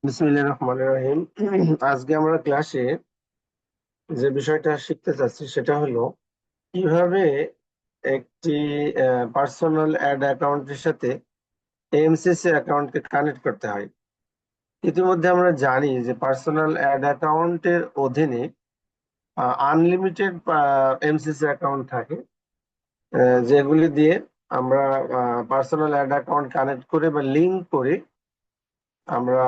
বিসমিল্লাহির রহমানির রহিম। আজকে আমরা ক্লাসে যে বিষয়টা শিখতে চাচ্ছি সেটা হলো কিভাবে একটি পার্সোনাল অ্যাড অ্যাকাউন্টের সাথে এমসিসি অ্যাকাউন্টকে কানেক্ট করতে হয়। ইতিমধ্যে আমরা জানি যে পার্সোনাল অ্যাড অ্যাকাউন্টের অধীনে আনলিমিটেড এমসিসি অ্যাকাউন্ট থাকে, যেগুলি দিয়ে আমরা পার্সোনাল অ্যাড অ্যাকাউন্ট কানেক্ট করে বা লিঙ্ক করে আমরা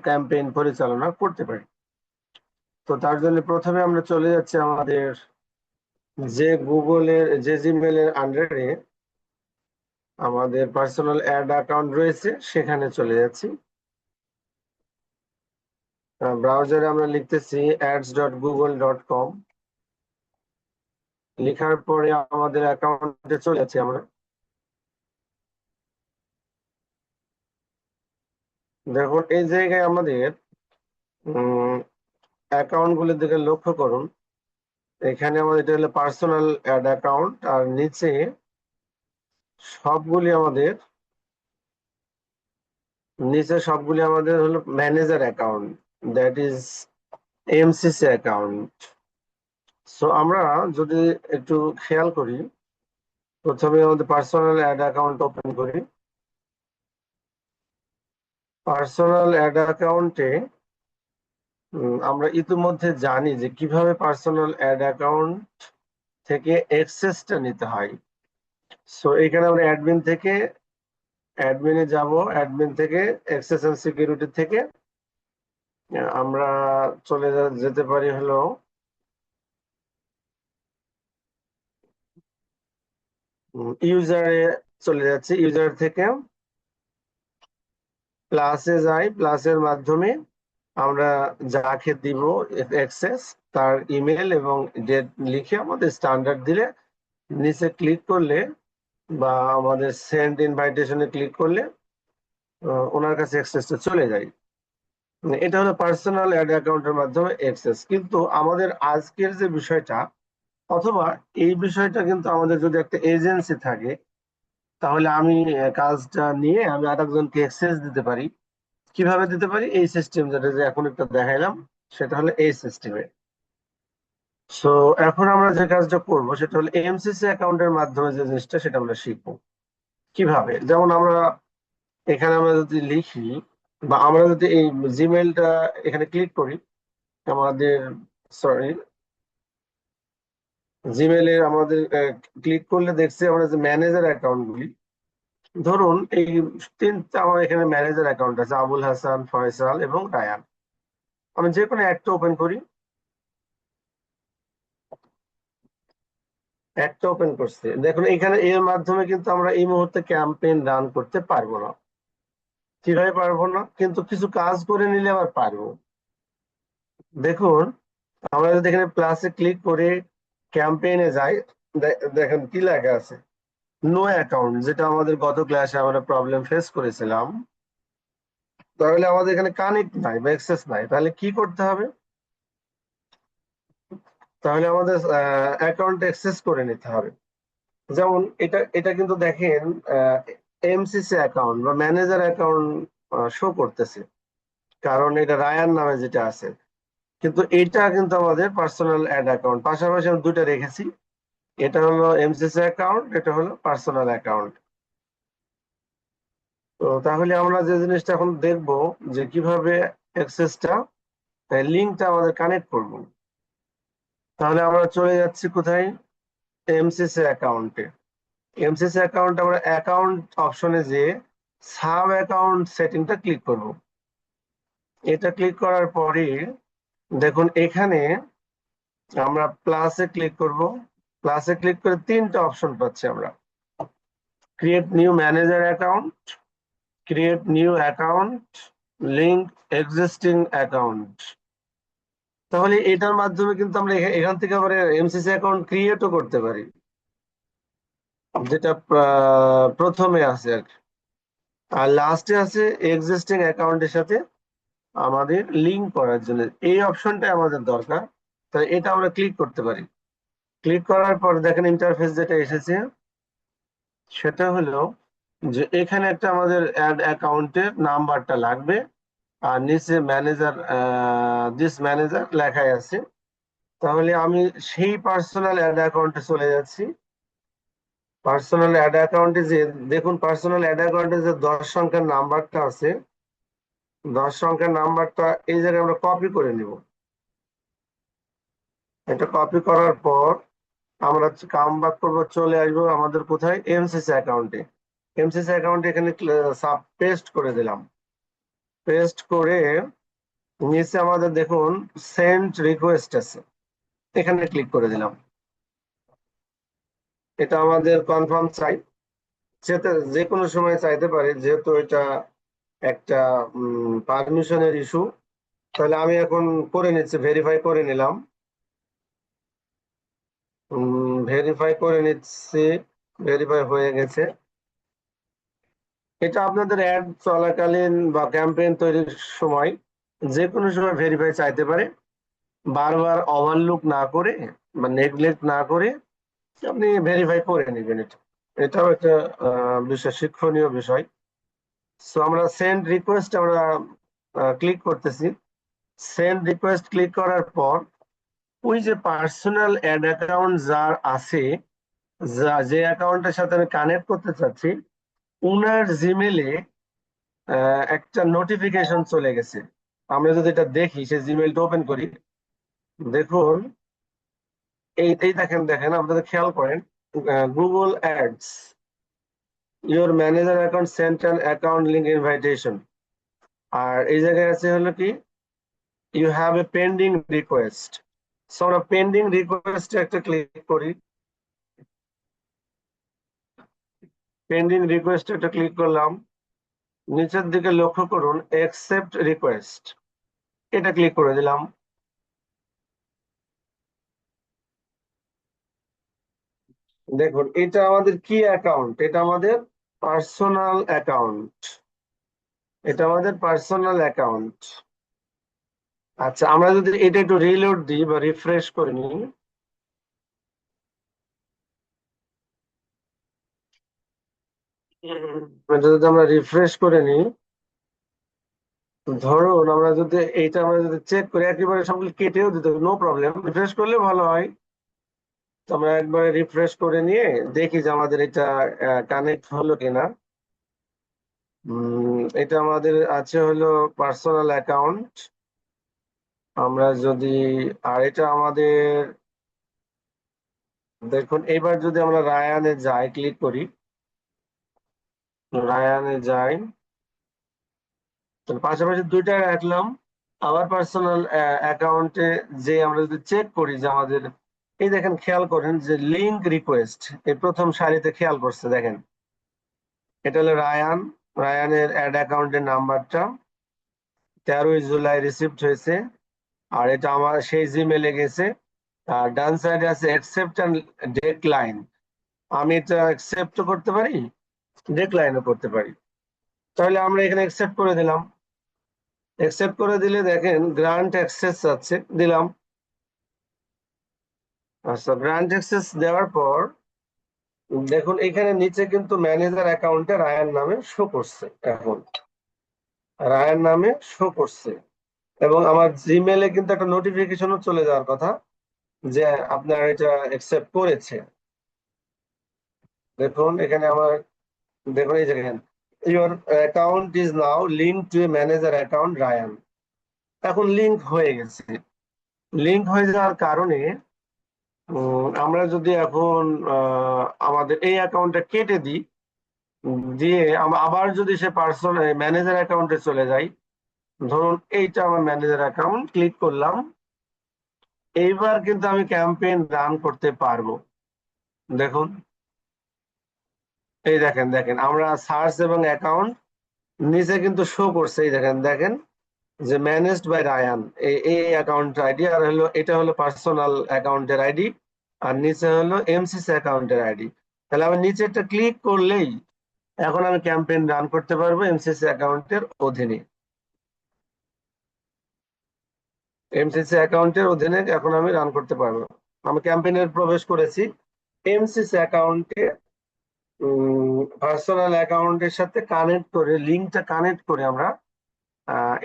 ক্যাম্পেইন পরিচালনা করতে পারি। তো তার জন্য প্রথমে আমরা চলে যাচ্ছি আমাদের যে জিমেলের আন্ডারে আমাদের পার্সোনাল অ্যাড অ্যাকাউন্ট রয়েছে সেখানে চলে যাচ্ছি। ব্রাউজারে আমরা লিখতেছি ads.google.com। লেখার পরে আমাদের অ্যাকাউন্টে চলে যাচ্ছি আমরা। দেখুন এই জায়গায় আমাদের অ্যাকাউন্ট গুলোর দিকে লক্ষ্য করুন। এখানে আমাদের এটা হলো পার্সোনাল অ্যাড অ্যাকাউন্ট, আর নিচে সবগুলি আমাদের হলো manager account, that is MCC account. So আমরা যদি একটু খেয়াল করি, প্রথমে আমাদের পার্সোনাল অ্যাড অ্যাকাউন্ট ওপেন করি। পার্সোনাল অ্যাড অ্যাকাউন্টে আমরা ইতিমধ্যে জানি যে কিভাবে পার্সোনাল অ্যাড অ্যাকাউন্ট থেকে অ্যাক্সেসটা নিতে হয়। সো এখানে আমরা অ্যাডমিনে যাব, অ্যাডমিন থেকে অ্যাক্সেস এন্ড সিকিউরিটি থেকে আমরা চলে যেতে পারি হলো ইউজারে। চলে যাচ্ছি ইউজার থেকে প্লাসে যাই, প্লাসের মাধ্যমে আমরা যাকে দিব অ্যাক্সেস তার ইমেল এবং ডেট লিখে আমাদের স্ট্যান্ডার্ড দিলে, নিচে ক্লিক করলে বা আমাদের সেন্ড ইনভাইটেশনে ক্লিক করলে ওনার কাছে অ্যাক্সেসটা চলে যায়। এটা হলো পার্সোনাল অ্যাড অ্যাকাউন্টের মাধ্যমে অ্যাক্সেস। কিন্তু আমাদের আজকের যে বিষয়টা, অথবা এই বিষয়টা কিন্তু আমাদের যদি একটা এজেন্সি থাকে, তাহলে আমি কাজটা নিয়ে আমি আরেকজনকে অ্যাক্সেস দিতে পারি। কিভাবে দিতে পারি? এই সিস্টেম যেটা যে এখন একটা দেখাইলাম, সেটা হলো এই সিস্টেমে। সো এখন আমরা যে কাজটা করব সেটা হলো এমসিসি অ্যাকাউন্টের মাধ্যমে যে জিনিসটা সেটা আমরা শিখবো কিভাবে। যেমন আমরা এখানে আমরা যদি লিখি বা আমরা যদি এই জিমেলটা এখানে ক্লিক করি, আমাদের সরি জিমেলে আমাদের ক্লিক করলে দেখছি আমরা যে ম্যানেজার অ্যাকাউন্ট গুলি, ধরুন এই তিনটা আমার এখানে ম্যানেজার অ্যাকাউন্ট আছে, আবুল হাসান, ফয়সাল এবং রায়ান। আমি যে কোনো একটা ওপেন করি, একটা ওপেন করছে, দেখুন এখানে এর মাধ্যমে কিন্তু আমরা এই মুহূর্তে ক্যাম্পেইন রান করতে পারবো না। কিভাবে পারবো না? কিন্তু কিছু কাজ করে নিলে আবার পারবো। দেখুন আমরা যদি এখানে প্লাসে ক্লিক করে ক্যাম্পেইনে যাই, দেখেন কি লেখা আছে, নো অ্যাকাউন্ট, যেটা আমাদের গত ক্লাসে আমরা প্রবলেম ফেস করেছিলাম। তাহলে আমাদের এখানে কানেক্ট নাই বা অ্যাক্সেস নাই, তাহলে কি করতে হবে? তাহলে আমাদের অ্যাকাউন্ট অ্যাক্সেস করে নিতে হবে। যেমন এটা এটা কিন্তু দেখেন এমসিসি অ্যাকাউন্ট বা ম্যানেজার অ্যাকাউন্ট শো করতেছে, কারণ এটা রায়ান নামে যেটা আছে। কিন্তু এটা কিন্তু আমাদের পার্সোনাল অ্যাড অ্যাকাউন্ট, পাশাপাশি আমি দুটো রেখেছি। এটা হলো এমসিসি অ্যাকাউন্ট, এটা হলো পার্সোনাল অ্যাকাউন্ট। তো তাহলে আমরা যে জিনিসটা এখন দেখব যে কিভাবে অ্যাক্সেসটা লিঙ্কটা আমাদের কানেক্ট করব। তাহলে আমরা চলে যাচ্ছি কোথায়? এমসিসি অ্যাকাউন্টে। এমসিসি অ্যাকাউন্ট আমরা অ্যাকাউন্ট অপশনে যে সাব অ্যাকাউন্ট সেটিংটা ক্লিক করব। এটা ক্লিক করার পরে দেখুন এখানে আমরা প্লাসে ক্লিক করব। প্লাসে ক্লিক করে তিনটা অপশন পাচ্ছি আমরা, create new manager account, create new account, link existing account. তাহলে এটার মাধ্যমে কিন্তু আমরা এখান থেকে আবার এমসিসি অ্যাকাউন্ট ক্রিয়েটও করতে পারি, যেটা প্রথমে আছে আর কি। আর লাস্টে আছে এক্সিস্টিং অ্যাকাউন্টের সাথে আমাদের লিঙ্ক করার জন্য এই অপশনটা আমাদের দরকার। তাই এটা আমরা ক্লিক করতে পারি। ক্লিক করার পর দেখেন ইন্টারফেস যেটা এসেছে সেটা হলো যে এখানে একটা আমাদের অ্যাড অ্যাকাউন্টের নাম্বারটা লাগবে, আর নিচে ম্যানেজার, দিস ম্যানেজার লেখাই আছে। তাহলে আমি সেই পার্সোনাল অ্যাড অ্যাকাউন্টে চলে যাচ্ছি। পার্সোনাল অ্যাড অ্যাকাউন্টে যে দেখুন, পার্সোনাল অ্যাড অ্যাকাউন্টে যে 10 সংখ্যার নাম্বারটা আছে, 10 সংখ্যার নাম্বারটা এই জায়গায় আমরা কপি করে নিব। এটা কপি করার পর আমরা কাম ব্যাক করবো, চলে আসবো আমাদের কোথায়, এমসিসি অ্যাকাউন্টে। এমসিসি অ্যাকাউন্টে এখানে সাব পেস্ট করে দিলাম। পেস্ট করে নিচে আমাদের দেখুন সেন্ড রিকোয়েস্ট আছে, এখানে ক্লিক করে দিলাম। এটা আমাদের কনফার্ম চাই, সেটা যে কোনো সময় চাইতে পারে, যেহেতু এটা একটা পারমিশনের ইস্যু। তাহলে আমি এখন করে নিচ্ছি, ভেরিফাই করে নিলাম। ভেরিফাই করে নিচ্ছি, ভেরিফাই হয়ে গেছে। এটা আপনাদের অ্যাড চলাকালীন বা ক্যাম্পেইন তৈরির সময় যে কোনো সময় ভেরিফাই চাইতে পারে। বারবার ওভারলুক না করে বা নেগলেক্ট না করে আপনি ভেরিফাই করে নেবেন। এটাও একটা বিষয়, শিক্ষণীয় বিষয়। সো আমরা সেন্ড রিকোয়েস্ট আমরা ক্লিক করতেছি। সেন্ড রিকোয়েস্ট ক্লিক করার পর ওই যে পার্সোনাল অ্যাড অ্যাকাউন্ট যার আছে, যে অ্যাকাউন্টের সাথে আমি কানেক্ট করতে চাচ্ছি, উনার জিমেলে একটা নোটিফিকেশন চলে গেছে। আমরা যদি এটা দেখি, সে জিমেলটা ওপেন করি, দেখুন এই দেখেন, আপনাদের খেয়াল করেন, Google ads your manager account sent an account link invitation. আর এই জায়গায় আছে হলো কি, you have a pending request. So আমরা পেন্ডিং রিকোয়েস্টে একটা ক্লিক করি। পেন্ডিং রিকোয়েস্ট একটা ক্লিক করলাম। নিচের দিকে লক্ষ্য করুন, অ্যাকসেপ্ট রিকোয়েস্ট, এটা ক্লিক করে দিলাম। দেখুন এটা আমাদের কি অ্যাকাউন্ট, এটা আমাদের পার্সোনাল অ্যাকাউন্ট। এটা আমাদের পার্সোনাল অ্যাকাউন্ট। আচ্ছা, আমরা যদি এটা একটু রিলোড দিই বা রিফ্রেশ করে নিই, এটা যদি আমরা রিফ্রেশ করে নিই, ধরুন আমরা যদি এইটা আমরা যদি চেক করি, একেবারে সবগুলো কেটেও দিতে হবে, নো প্রবলেম, রিফ্রেশ করলে ভালো হয়। তো আমরা একবারে রিফ্রেশ করে নিয়ে দেখি যে আমাদের এটা কানেক্ট হলো কিনা। এটা আমাদের আছে হলো পার্সোনাল অ্যাকাউন্ট। আমরা যদি, আর এটা আমাদের, দেখুন এবার যদি আমরা রায়ানে যাই, ক্লিক করি, রায়ানে যাই, পাশাপাশি দুইটা রাখলাম। আবার পার্সোনাল অ্যাকাউন্টে যে আমরা যদি চেক করি যে আমাদের, এই দেখেন খেয়াল করেন যে লিংক রিকোয়েস্ট, এই প্রথম সারিতে খেয়াল করছে, দেখেন এটা হলো রায়ান, রায়ানের অ্যাড অ্যাকাউন্টের নাম্বারটা 13 জুলাই রিসিভড হয়েছে। আর এটা আমার সেই জিমেলে গেছে। আর ডান সাইডে আছে অ্যাকসেপ্ট এন্ড ডেক্লাইন। আমি এটা অ্যাকসেপ্ট করতে পারি, ডেক্লাইনও করতে পারি। তাহলে আমরা এখানে অ্যাকসেপ্ট করে দিলাম। অ্যাকসেপ্ট করে দিলে দেখেন গ্রান্ট অ্যাক্সেস আছে, দিলাম। আচ্ছা, গ্রান্ট অ্যাক্সেস দেওয়ার পর দেখুন এখানে নিচে কিন্তু ম্যানেজার অ্যাকাউন্টে রায়ান নামে শো করছে, এখন রায়ান নামে শো করছে। এবং আমার জিমেলে কিন্তু একটা নোটিফিকেশনও চলে যাওয়ার কথা যে আপনার এটা অ্যাকসেপ্ট করেছে। দেখুন এখানে আমার, দেখুন এই জায়গায়, your account is now link to a manager account Ryan. এখন লিঙ্ক হয়ে গেছে। লিঙ্ক হয়ে যাওয়ার কারণে আমরা যদি এখন আমাদের এই অ্যাকাউন্টটা কেটে দিই, দিয়ে আবার যদি সে পার্সন ম্যানেজার অ্যাকাউন্টে চলে যাই, ধরুন এইটা আমার ম্যানেজার অ্যাকাউন্ট, ক্লিক করলাম, এইবার কিন্তু আমি ক্যাম্পেইন রান করতে পারবো। দেখুন এই দেখেন, আমরা সার্চ এবং অ্যাকাউন্ট নিচে কিন্তু শো করছে, এই দেখেন দেখেন যে ম্যানেজড বাই রায়ান, এই অ্যাকাউন্ট আইডি, আর হলো এটা হলো পার্সোনাল অ্যাকাউন্টের আইডি, আর নিচে হলো এমসিসি অ্যাকাউন্টের আইডি। তাহলে আমি নিচেরটা ক্লিক করলেই এখন আমি ক্যাম্পেইন রান করতে পারবো এমসিসি অ্যাকাউন্টের অধীনে। এমসিসি অ্যাকাউন্টের অধীনে এখন আমি রান করতে পারবো। আমি ক্যাম্পেইনের প্রবেশ করেছি এমসিসি অ্যাকাউন্টে, পার্সোনাল অ্যাকাউন্টের সাথে কানেক্ট করে, লিঙ্কটা কানেক্ট করে আমরা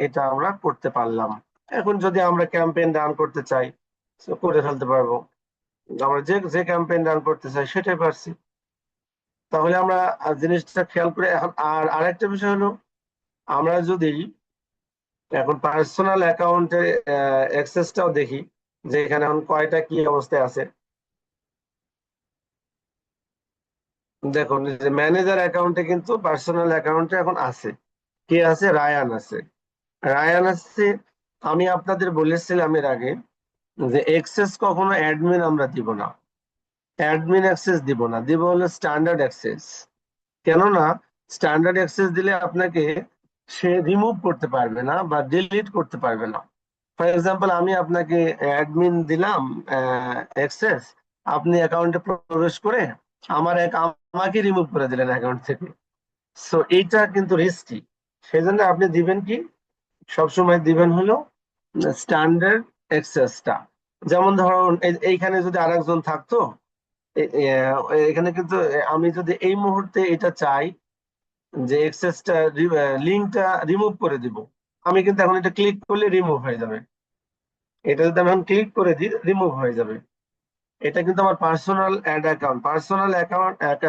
এটা আমরা করতে পারলাম। এখন যদি আমরা ক্যাম্পেইন রান করতে চাই করে ফেলতে পারবো। আমরা যে যে ক্যাম্পেইন রান করতে চাই সেটাই পারছি। তাহলে আমরা জিনিসটা খেয়াল করে এখন আরেকটা বিষয় হলো, আমরা যদি এখন পার্সোনাল অ্যাকাউন্টের অ্যাক্সেসটাও দেখি যে এখানে এখন কয়টা কি অবস্থায় আছে। দেখুন যে ম্যানেজার অ্যাকাউন্টে কিন্তু পার্সোনাল অ্যাকাউন্টে এখন আছে, কে আছে? রায়ান আছে। রায়ান আছে। আমি আপনাদের বলেছিলাম এর আগে যে এক্সেস কখনো অ্যাডমিন আমরা দিব না, অ্যাডমিন অ্যাক্সেস দিব না, দিব হলো স্ট্যান্ডার্ড অ্যাক্সেস। কেননা স্ট্যান্ডার্ড অ্যাক্সেস দিলে আপনাকে সে রিমুভ করতে পারবে না বা ডিলিট করতে পারবে না। ফর এক্সাম্পল আমি আপনাকে অ্যাডমিন দিলাম অ্যাক্সেস, আপনি অ্যাকাউন্টে প্রবেশ করে আমাকে রিমুভ করে দিলেন অ্যাকাউন্ট থেকে। সো এইটা কিন্তু রিস্কি। সেজন্য আপনি দিবেন কি, সবসময় দিবেন হলো স্ট্যান্ডার্ড অ্যাক্সেসটা। যেমন ধরুন এইখানে যদি আরেকজন থাকতো, এখানে কিন্তু আমি যদি এই মুহূর্তে এটা চাই যে অ্যাক্সেসটা লিঙ্কটা রিমুভ করে দিব, আমি কিন্তু এখন এটা ক্লিক করলে রিমুভ হয়ে যাবে। এটা যদি আমি এখন ক্লিক করে দিই রিমুভ হয়ে যাবে। এটা কিন্তু আমার personal add account. Personal account add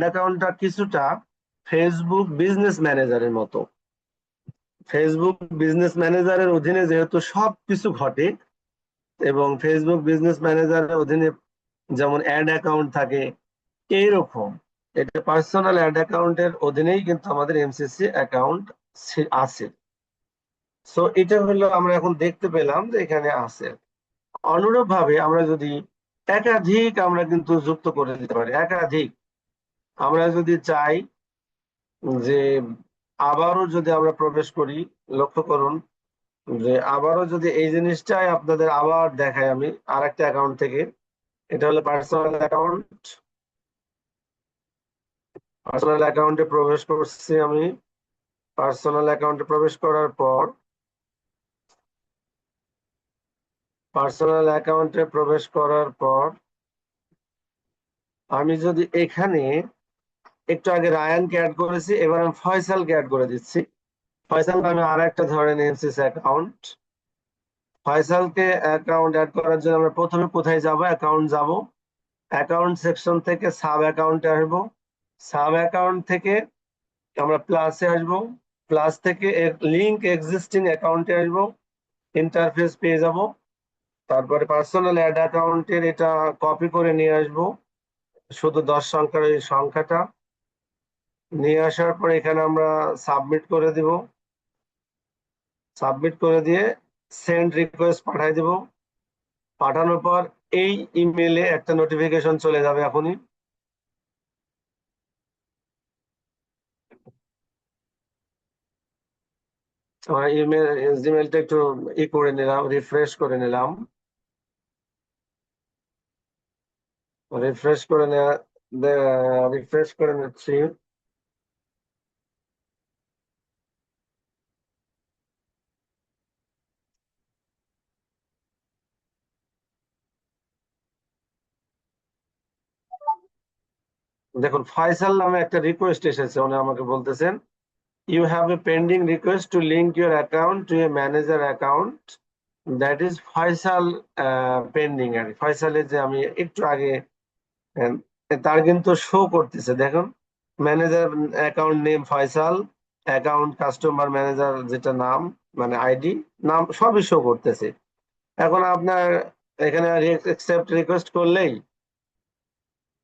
অ্যাকাউন্টটা কিছুটা ফেসবুক বিজনেস ম্যানেজারের মতো। ফেসবুক বিজনেস ম্যানেজারের অধীনে যেহেতু সব কিছু ঘটে, এবং ফেসবুক বিজনেস ম্যানেজারের অধীনে যেমন অ্যাড অ্যাকাউন্ট থাকে, এইরকম এটা পার্সোনাল অ্যাড অ্যাকাউন্টের অধীনেই কিন্তু আমাদের এমসিসি অ্যাকাউন্ট আছে। সো এটা হলো আমরা এখন দেখতে পেলাম যে এখানে আছে। অনুরূপ ভাবে আমরা যদি একাধিক আমরা কিন্তু যুক্ত করে দিতে পারি, একাধিক। আমরা যদি চাই যে আবারও যদি আমরা প্রবেশ করি, লক্ষ্য করুন যে আবারও যদি এই জিনিসটাই আপনাদের আবার দেখাই আমি আরেকটা অ্যাকাউন্ট থেকে। এটা হলো পার্সোনাল অ্যাকাউন্ট। পার্সোনাল অ্যাকাউন্টে প্রবেশ করছি আমি। পার্সোনাল অ্যাকাউন্টে প্রবেশ করার পর আমি যদি এখানে একটু আগে রায়ানকে অ্যাড করেছি, এবার আমি ফয়সালকে অ্যাড করে দিচ্ছি। ফয়সাল আমি আর একটা ধরে নিয়েছি অ্যাকাউন্ট। ফয়সালকে অ্যাকাউন্ট অ্যাড করার জন্য আমরা প্রথমে কোথায় যাব? অ্যাকাউন্ট যাব। অ্যাকাউন্ট সেকশন থেকে সাব অ্যাকাউন্টে আসবো। সাব অ্যাকাউন্ট থেকে আমরা প্লাসে আসবো। প্লাস থেকে লিঙ্ক এক্সিস্টিং অ্যাকাউন্টে আসবো। ইন্টারফেস পেয়ে যাব। তারপরে পার্সোনাল অ্যাড অ্যাকাউন্টের এটা কপি করে নিয়ে আসবো, শুধু 10 সংখ্যার এই সংখ্যাটা নিয়ে আসার পর এখানে আমরা সাবমিট করে দিব। সাবমিট করে দিয়ে সেন্ড রিকোয়েস্ট পাঠিয়ে দিব। পাঠানোর পর এই ইমেলে একটা নোটিফিকেশন চলে যাবে এখনই। আমার ইমেল জিমেলটা একটু করে নিলাম, রিফ্রেশ করে নিলাম। রিফ্রেশ করে নেওয়া রিফ্রেশ করে নিচ্ছি। দেখুন ফয়সাল নামে একটা রিকোয়েস্ট এসেছে, উনি আমাকে বলতেছেন you have a pending request to link your account to a manager account that is Faisal pending. আর ফয়সালের যে আমি একটু আগে আহ, তার কিন্তু শো করতেছে, দেখুন manager account name Faisal, account customer manager যেটা নাম মানে আইডি নাম সবই শো করতেছে। এখন আপনার এখানে অ্যাকসেপ্ট রিকোয়েস্ট করলেই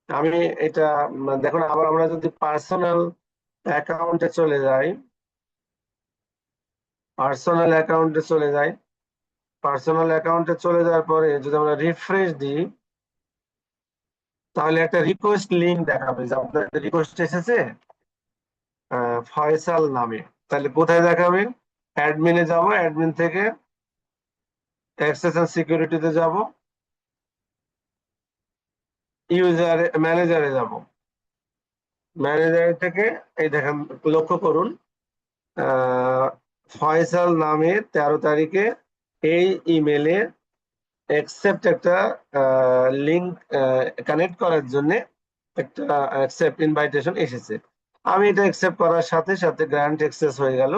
আমি এটা দেখুন আবার আমরা যদি পার্সোনাল অ্যাকাউন্টে চলে যাই, পার্সোনাল অ্যাকাউন্টে চলে যাই, পার্সোনাল অ্যাকাউন্টে চলে যাওয়ার পরে যদি আমরা রিফ্রেশ দিই তাহলে একটা রিকোয়েস্ট লিঙ্ক দেখাবে যে আপনার রিকোয়েস্ট এসেছে ফয়সাল নামে। তাহলে কোথায় দেখাবে? অ্যাডমিনে যাব, অ্যাডমিন থেকে অ্যাক্সেস এন্ড সিকিউরিটিতে যাব, ইউজার ম্যানেজারে যাব। ম্যানেজার থেকে এই দেখেন লক্ষ্য করুন ফয়সাল নামে 13 তারিখে এই ইমেলে অ্যাকসেপ্ট একটা লিংক কানেক্ট করার জন্য একটা অ্যাকসেপ্ট ইনভাইটেশন এসেছে। আমি এটা অ্যাকসেপ্ট করার সাথে সাথে গ্র্যান্ড অ্যাক্সেস হয়ে গেল।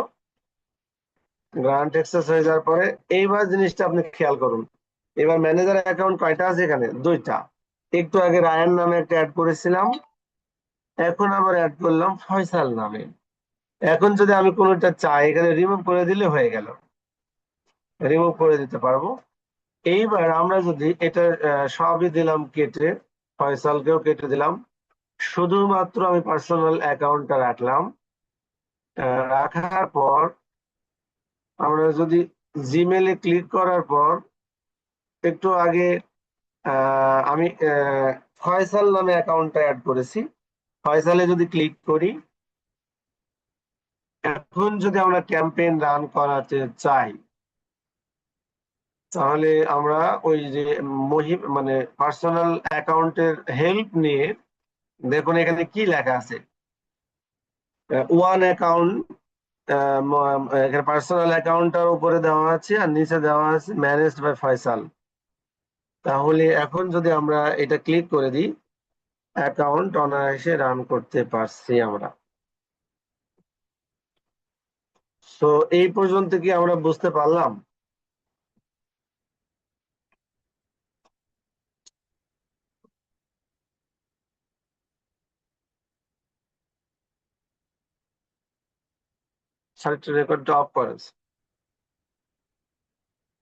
গ্রান্ট অ্যাক্সেস হয়ে যাওয়ার পরে এইবার জিনিসটা আপনি খেয়াল করুন, এবার ম্যানেজার অ্যাকাউন্ট কয়টা আছে এখানে? দুইটা। একটু আগে রায়ান নামে একটা অ্যাড করেছিলাম, এখন আবার অ্যাড করলাম ফয়সাল নামে। এখন যদি আমি কোনোটা চাই এখানে রিমুভ করে দিলে হয়ে গেল, রিমুভ করে দিতে পারবো। এইবার আমরা যদি এটা সবই দিলাম কেটে, ফয়সালকেও কেটে দিলাম, শুধুমাত্র আমি পার্সোনাল অ্যাকাউন্টটা রাখলাম। রাখার পর আমরা যদি জিমেলে ক্লিক করার পর একটু আগে আমি ফয়সাল নামে অ্যাকাউন্টটা অ্যাড করেছি, ফয়সালে যদি ক্লিক করি, এখন যদি আমরা ক্যাম্পেইন রান করাতে চাই তাহলে আমরা ওই যে মানে পার্সোনাল অ্যাকাউন্টের হেল্প নিয়ে দেখুন এখানে কি লেখা আছে, ওয়ান অ্যাকাউন্ট, এখানে পার্সোনাল অ্যাকাউন্টটার উপরে দেওয়া আছে আর নিচে দেওয়া আছে ম্যানেজড বাই ফয়সাল। তাহলে এখন যদি আমরা এটা ক্লিক করে দিই, অ্যাকাউন্ট অনায়াসে রান করতে পারছি আমরা। তো এই পর্যন্ত কি আমরা বুঝতে পারলাম? সার্কিট রেকর্ডটা অফ করেন।